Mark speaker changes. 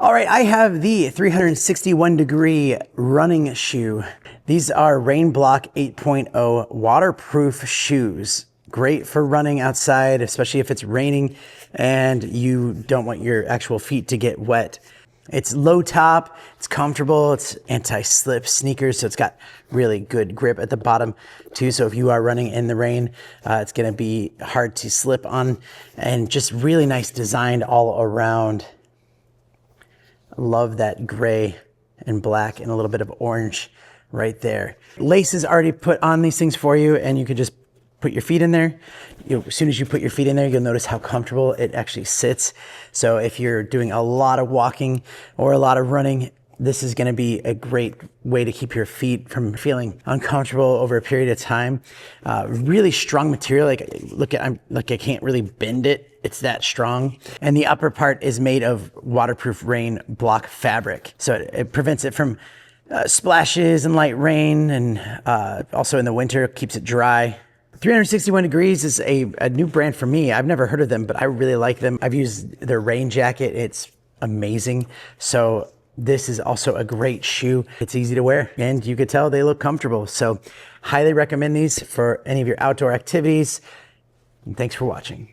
Speaker 1: All right, I have the 361 degree running shoe. These are Rainblock 8.0 waterproof shoes. Great for running outside, especially if it's raining and you don't want your actual feet to get wet. It's low top, it's comfortable, it's anti-slip sneakers, so it's got really good grip at the bottom too. So if you are running in the rain, it's gonna be hard to slip on, and just really nice designed all around. Love that gray and black and a little bit of orange right there. Lace is already put on these things for you, and you could just put your feet in there. As soon as you put your feet in there, you'll notice how comfortable it actually sits. So if you're doing a lot of walking or a lot of running, this is going to be a great way to keep your feet from feeling uncomfortable over a period of time. Really strong material. I can't really bend it. It's that strong. And the upper part is made of waterproof rain block fabric. So it prevents it from splashes and light rain, and also in the winter keeps it dry. 361 Degrees is a new brand for me. I've never heard of them, but I really like them. I've used their rain jacket. It's amazing. So this is also a great shoe. It's easy to wear, and you could tell they look comfortable. So highly recommend these for any of your outdoor activities. And thanks for watching.